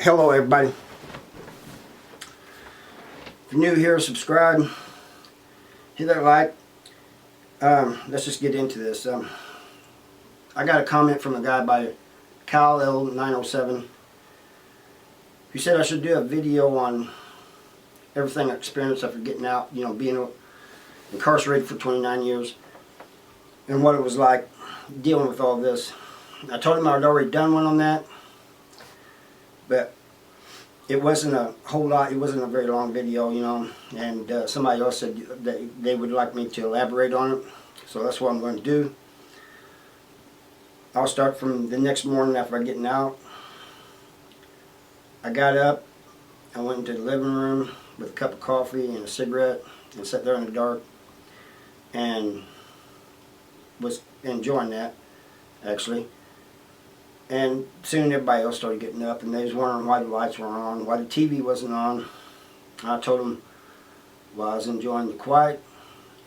Hello everybody. If you're new here, subscribe, hit that like. Let's just get into this. I got a comment from a guy by Kyle L907 who said I should do a video on everything I experienced after getting out, being incarcerated for 29 years and what it was like dealing with all this. I told him I'd already done one on that, but it wasn't a whole lot. It wasn't a very long video, and somebody else said that they would like me to elaborate on it, so that's what I'm going to do. I'll start from the next morning after I getting out. I got up, I went into the living room with a cup of coffee and a cigarette and sat there in the dark and was enjoying that, actually. And soon everybody else started getting up and they was wondering why the lights weren't on, why the TV wasn't on. I told them, well, I was enjoying the quiet,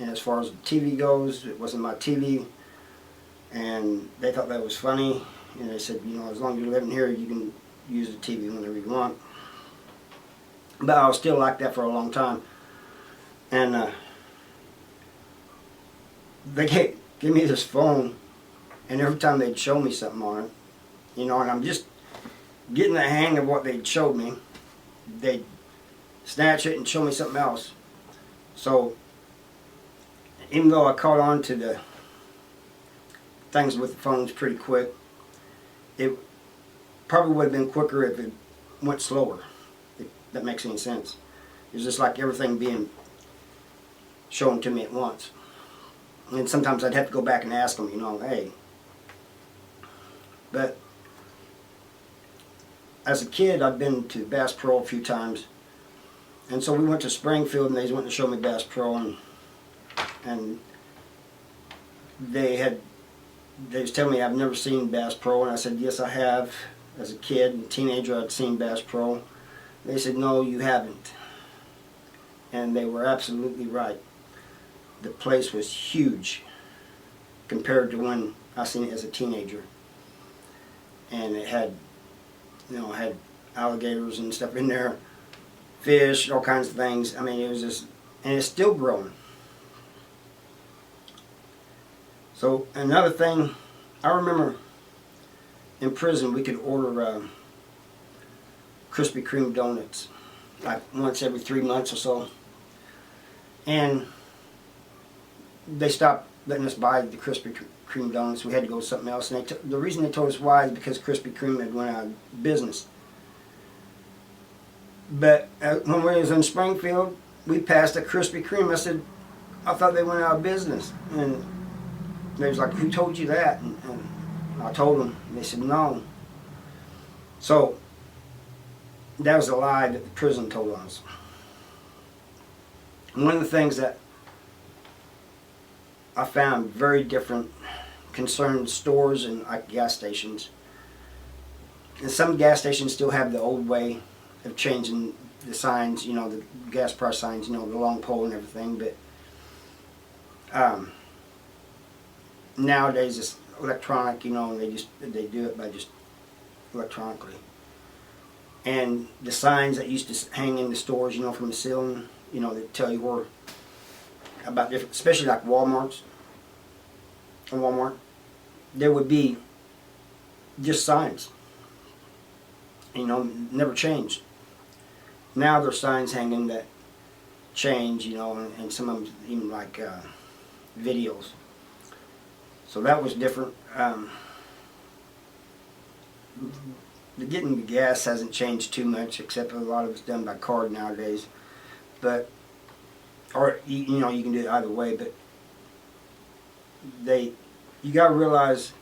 and as far as the TV goes, it wasn't my TV. And they thought that was funny, and they said, as long as you're living here, you can use the TV whenever you want. But I was still like that for a long time. And they gave me this phone, and every time they'd show me something on it, and I'm just getting the hang of what they'd showed me, they'd snatch it and show me something else. So even though I caught on to the things with the phones pretty quick, it probably would have been quicker if it went slower, if that makes any sense. It's just like everything being shown to me at once. And sometimes I'd have to go back and ask them, hey. But as a kid, I'd been to Bass Pro a few times. And so we went to Springfield and they went to show me Bass Pro, and they was telling me I've never seen Bass Pro, and I said, yes, I have. As a kid and teenager, I'd seen Bass Pro. They said, no, you haven't. And they were absolutely right. The place was huge compared to when I seen it as a teenager. And it had, had alligators and stuff in there, fish, all kinds of things. I mean, it was just, and it's still growing. So another thing, I remember in prison we could order Krispy Kreme donuts like once every 3 months or so, and they stopped letting us buy the Krispy Kreme donuts. We had to go to something else, and the reason they told us why is because Krispy Kreme had went out of business. But when we was in Springfield, we passed a Krispy Kreme. I said, I thought they went out of business. And they was like, who told you that? And I told them. They said, no. So that was a lie that the prison told us. And one of the things that I found very different concerned stores and gas stations. And some gas stations still have the old way of changing the signs, the gas price signs, the long pole and everything. But nowadays it's electronic, and they do it by just electronically. And the signs that used to hang in the stores, from the ceiling, that tell you where about different, especially like Walmart, there would be just signs, never changed. Now there's signs hanging that change, and some of them even like videos. So that was different. Getting the gas hasn't changed too much, except a lot of it's done by card nowadays. But, or you can do it either way. But you got to realize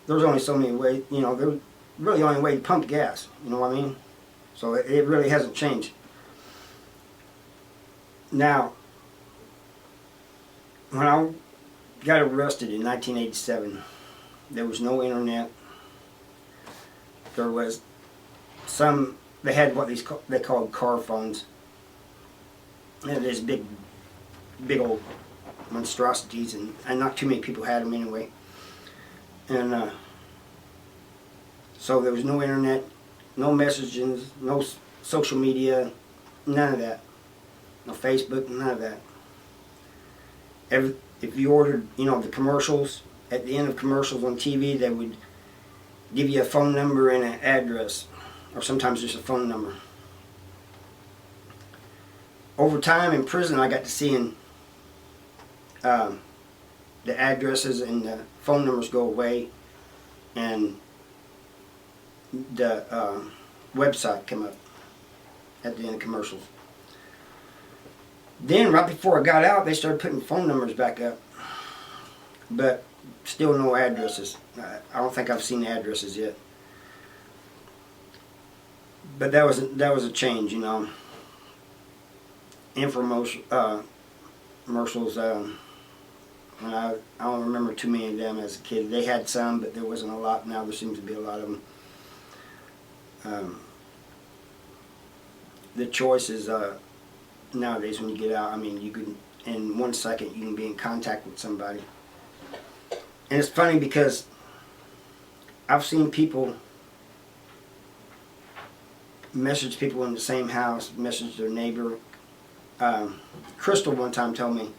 there's only so many ways. There's really only way to pump gas. You know what I mean? So it really hasn't changed. Now, when I got arrested in 1987, there was no internet. There was they had what they called car phones. And these big old monstrosities, and not too many people had them anyway. And So there was no internet, no messaging, no social media, none of that. No Facebook, none of that. If you ordered, the commercials, at the end of commercials on TV, they would give you a phone number and an address, or sometimes just a phone number. Over time in prison, I got to seeing the addresses and the phone numbers go away, and the website come up at the end of commercials. Then, right before I got out, they started putting phone numbers back up, but still no addresses. I don't think I've seen the addresses yet. But that was a change, Infomercials. I don't remember too many of them as a kid. They had some, but there wasn't a lot. Now there seems to be a lot of them. The choice is nowadays when you get out. I mean, you can in 1 second you can be in contact with somebody. And it's funny because I've seen people message people in the same house, message their neighbor. Crystal one time told me,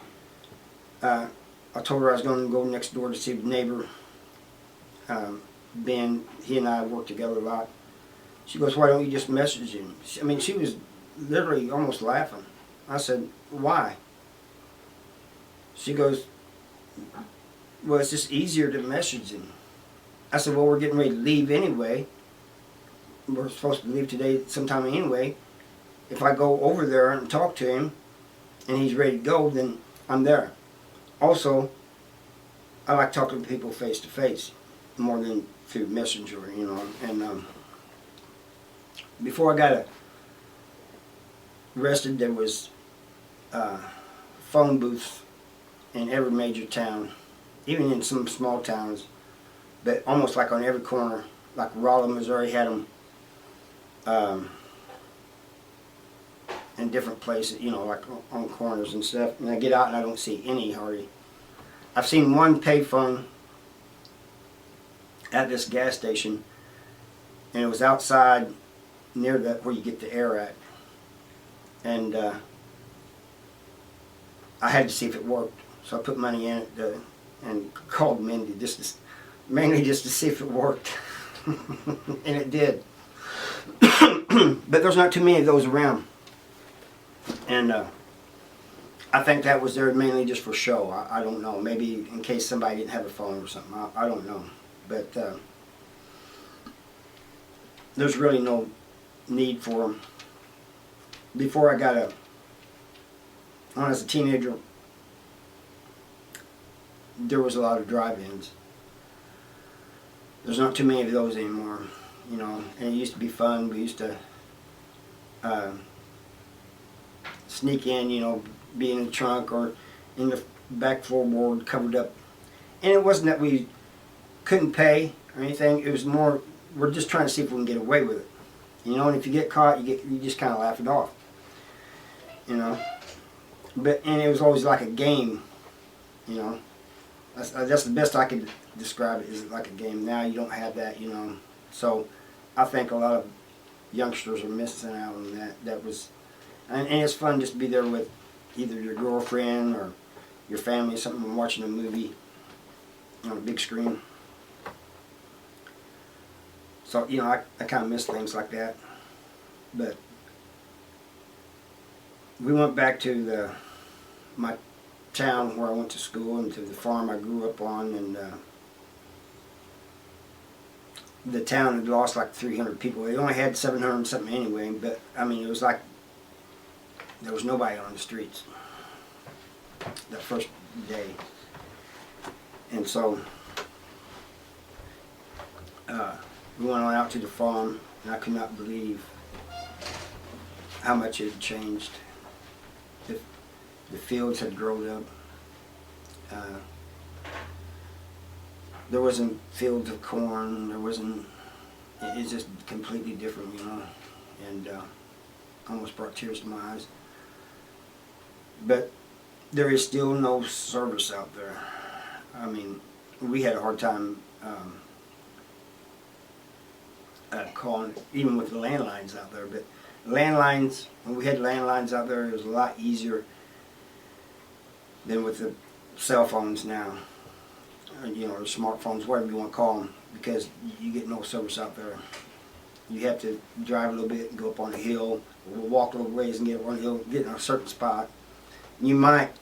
I told her I was going to go next door to see the neighbor. Ben, he and I worked together a lot. She goes, why don't you just message him? She was literally almost laughing. I said, why? She goes, well, it's just easier to message him. I said, well, we're getting ready to leave anyway. We're supposed to leave today sometime anyway. If I go over there and talk to him and he's ready to go, then I'm there. Also, I like talking to people face to face more than through Messenger, And before I got arrested, there was phone booths in every major town, even in some small towns, but almost like on every corner. Like Rolla, Missouri had them in different places, like on corners and stuff. And I get out and I don't see any hardly. I've seen one payphone at this gas station, and it was outside near where you get the air at. And I had to see if it worked. So I put money in it and called Mindy mainly just to see if it worked. And it did. But there's not too many of those around. And I think that was there mainly just for show. I don't know. Maybe in case somebody didn't have a phone or something. I don't know. But there's really no need for them. Before I got when I was a teenager, there was a lot of drive-ins. There's not too many of those anymore, and it used to be fun. We used to sneak in, be in the trunk or in the back floorboard covered up. And it wasn't that we couldn't pay or anything. It was more, we're just trying to see if we can get away with it. And if you get caught, you just kind of laugh it off. But and it was always like a game. That's the best I could describe it, is like a game. Now you don't have that, So I think a lot of youngsters are missing out on that. That was, and it's fun just to be there with either your girlfriend or your family or something, and watching a movie on a big screen. So, I kind of miss things like that. But we went back to my town where I went to school and to the farm I grew up on, and the town had lost like 300 people. They only had 700 and something anyway, but it was like there was nobody on the streets that first day. And so we went on out to the farm, and I could not believe how much it had changed. The fields had grown up. There wasn't fields of corn. There wasn't. It's just completely different, and almost brought tears to my eyes. But there is still no service out there. We had a hard time calling, even with the landlines out there. But landlines, when we had landlines out there, it was a lot easier than with the cell phones now. You know, or smartphones, whatever you want to call them, because you get no service out there. You have to drive a little bit and go up on a hill, or walk a little ways and get up on a hill, get in a certain spot. You might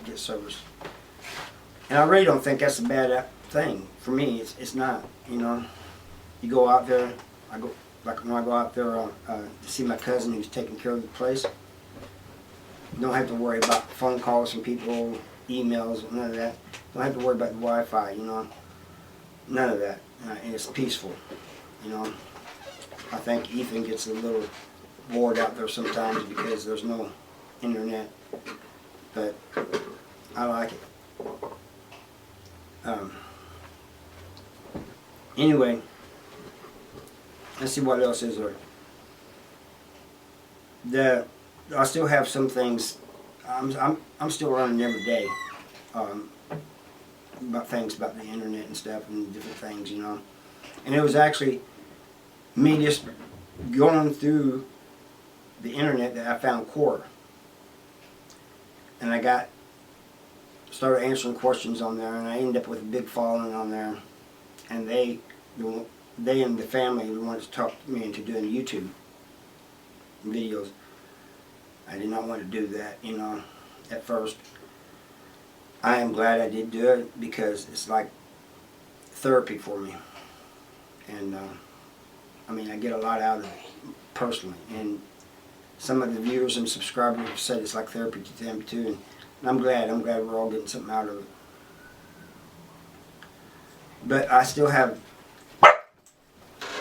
get service. And I really don't think that's a bad thing. For me, it's not, you know. You go out there, like when I go out there to see my cousin who's taking care of the place, you don't have to worry about phone calls from people, emails, none of that. Don't have to worry about the Wi-Fi, you know. None of that. And it's peaceful, you know. I think Ethan gets a little bored out there sometimes because there's no internet, but I like it. Anyway, let's see what else is there. I still have some things. I'm still running every day about things about the internet and stuff and different things, you know. And it was actually me just going through the internet that I found Quora, and I started answering questions on there, and I ended up with a big following on there. And they and the family wanted to talk me into doing YouTube videos. I did not want to do that, you know, at first. I am glad I did do it because it's like therapy for me. And I mean, I get a lot out of it personally. And some of the viewers and subscribers have said it's like therapy to them too. And I'm glad we're all getting something out of it. But I still have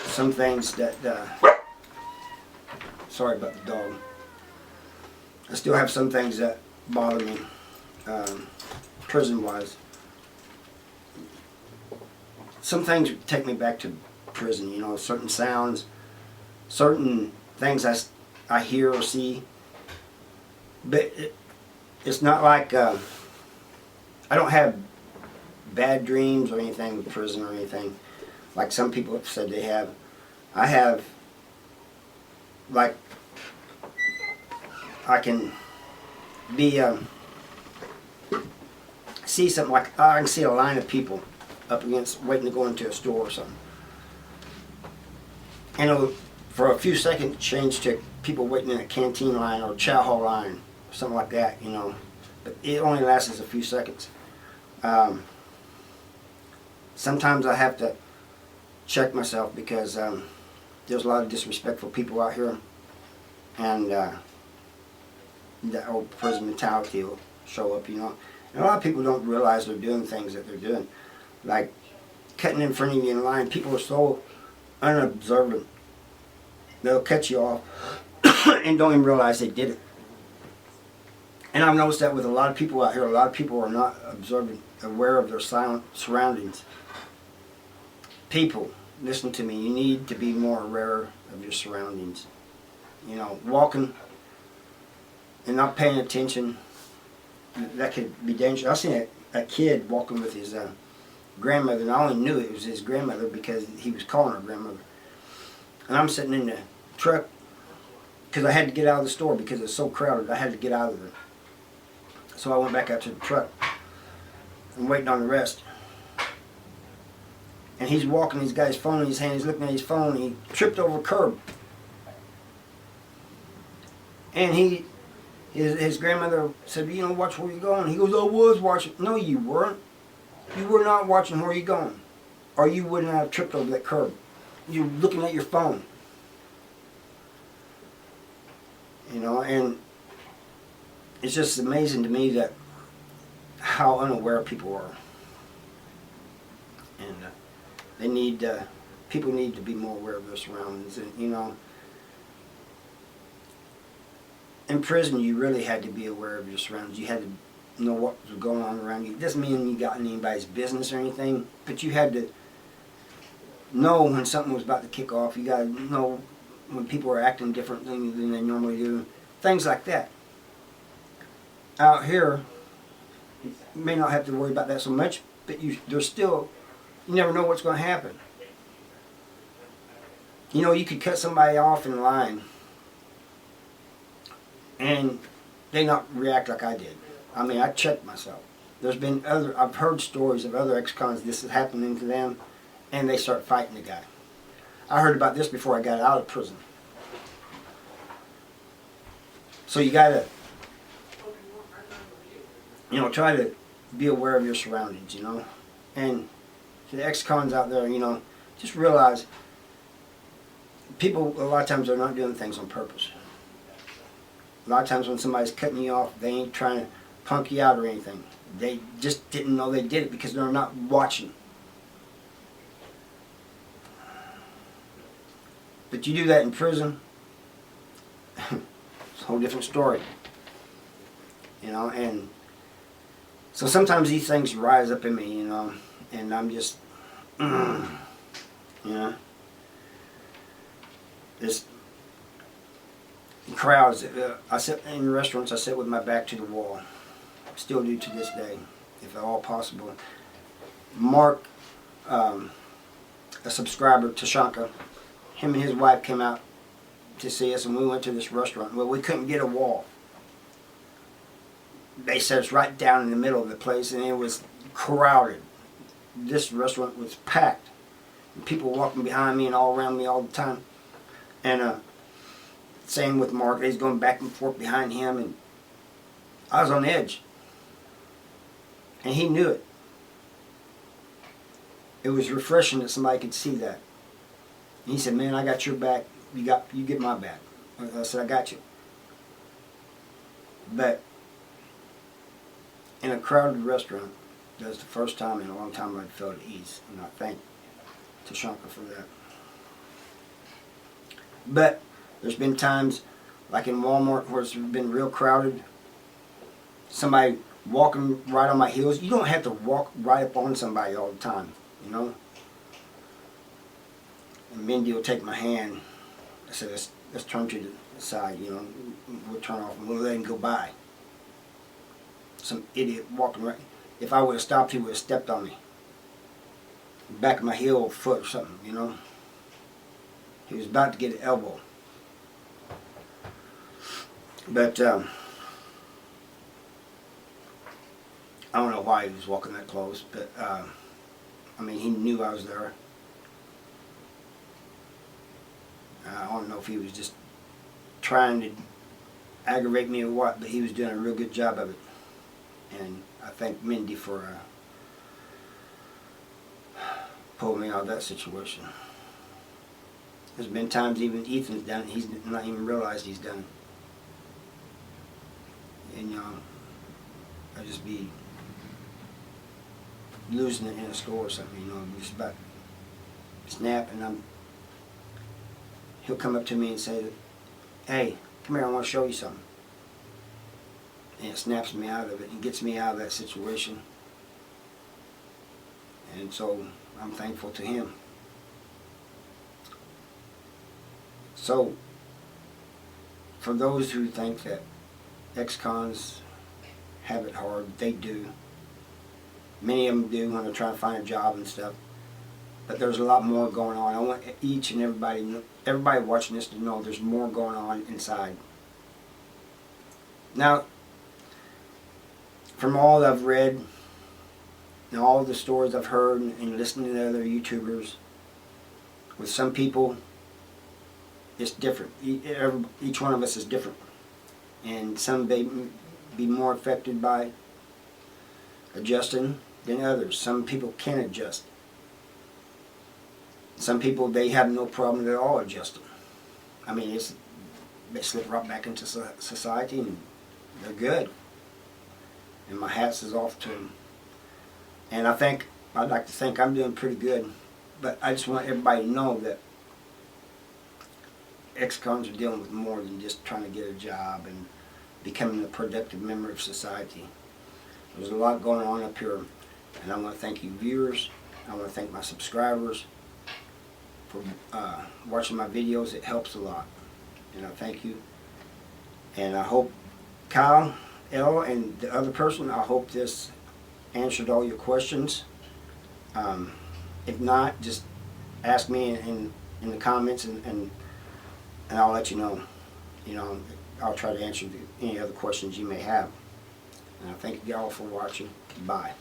some things that, sorry about the dog. I still have some things that bother me, prison-wise. Some things take me back to prison, you know, certain sounds, certain things I hear or see. But it's not like, I don't have bad dreams or anything with prison or anything like some people have said they have. I have, like, I can be see something like I can see a line of people up against waiting to go into a store or something, and it'll for a few seconds change to people waiting in a canteen line or chow hall line or something like that, you know. But it only lasts a few seconds. Sometimes I have to check myself because there's a lot of disrespectful people out here, and that old prison mentality will show up, you know. And a lot of people don't realize they're doing things that they're doing, like cutting in front of you in line. People are so unobservant; they'll cut you off and don't even realize they did it. And I've noticed that with a lot of people out here. A lot of people are not observant, aware of their surroundings. People, listen to me, you need to be more aware of your surroundings. You know, walking and not paying attention, that could be dangerous. I seen a kid walking with his grandmother, and I only knew it was his grandmother because he was calling her grandmother. And I'm sitting in the truck because I had to get out of the store because it's so crowded. I had to get out of there. So I went back out to the truck and waiting on the rest. And he's walking, he's got his phone in his hand, he's looking at his phone, and he tripped over a curb. And his grandmother said, you know, watch where you're going. He goes, I was watching. No, you weren't. You were not watching where you're going. Or you wouldn't have tripped over that curb. You're looking at your phone. You know, and it's just amazing to me that how unaware people are. And people need to be more aware of their surroundings. And, you know, in prison, you really had to be aware of your surroundings. You had to know what was going on around you. It doesn't mean you got in anybody's business or anything, but you had to know when something was about to kick off. You got to know when people are acting differently than they normally do. Things like that. Out here, you may not have to worry about that so much, but there's still, you never know what's going to happen. You know, you could cut somebody off in line and they not react like I did. I mean, I checked myself. There's been I've heard stories of other ex-cons, this is happening to them, and they start fighting the guy. I heard about this before I got out of prison. So you gotta, you know, try to be aware of your surroundings, you know. And to the ex-cons out there, you know, just realize people, a lot of times, they're not doing things on purpose. A lot of times when somebody's cutting you off, they ain't trying to punk you out or anything. They just didn't know they did it because they're not watching. But you do that in prison, it's a whole different story. You know, and so sometimes these things rise up in me, you know, and I'm just, you know, this crowds. I sit in restaurants, I sit with my back to the wall. Still do to this day, if at all possible. Mark, a subscriber, Tashanka, him and his wife came out to see us, and we went to this restaurant. Well, we couldn't get a wall. They set us right down in the middle of the place, and it was crowded. This restaurant was packed. And people walking behind me and all around me all the time. And same with Mark. He's going back and forth behind him, and I was on edge. And he knew it. It was refreshing that somebody could see that. And he said, "Man, I got your back. You get my back." I said, "I got you." But in a crowded restaurant, that was the first time in a long time I'd felt at ease, and I thank Tashanka for that. But there's been times, like in Walmart, where it's been real crowded. Somebody walking right on my heels. You don't have to walk right up on somebody all the time, you know. And Mindy will take my hand. I said, let's turn to the side, you know. We'll turn off and we'll let him go by. Some idiot walking right. If I would have stopped, he would have stepped on me. Back of my heel or foot or something, you know. He was about to get an elbow. But I don't know why he was walking that close, but I mean, he knew I was there. I don't know if he was just trying to aggravate me or what, but he was doing a real good job of it. And I thank Mindy for pulling me out of that situation. There's been times even Ethan's done it, he's not even realized he's done it. And I just be losing it in a score or something, you know, just about snap, and he'll come up to me and say, "Hey, come here, I want to show you something." And it snaps me out of it and gets me out of that situation. And so I'm thankful to him. So for those who think that ex-cons have it hard, they do. Many of them do when they're trying to find a job and stuff. But there's a lot more going on. I want each and everybody watching this to know there's more going on inside. Now, from all I've read and all the stories I've heard and listening to other YouTubers, with some people, it's different. Each one of us is different. And some may be more affected by adjusting than others. Some people can adjust. Some people, they have no problem at all adjusting. I mean, they slip right back into society and they're good. And my hats is off to them. And I'd like to think I'm doing pretty good. But I just want everybody to know that ex-cons are dealing with more than just trying to get a job and becoming a productive member of society. There's a lot going on up here, and I want to thank you viewers. I want to thank my subscribers for watching my videos. It helps a lot, and I thank you. And I hope Kyle, L, and the other person, I hope this answered all your questions. If not, just ask me in in the comments, and I'll let you know. You know, I'll try to answer any other questions you may have. And I thank you all for watching. Bye.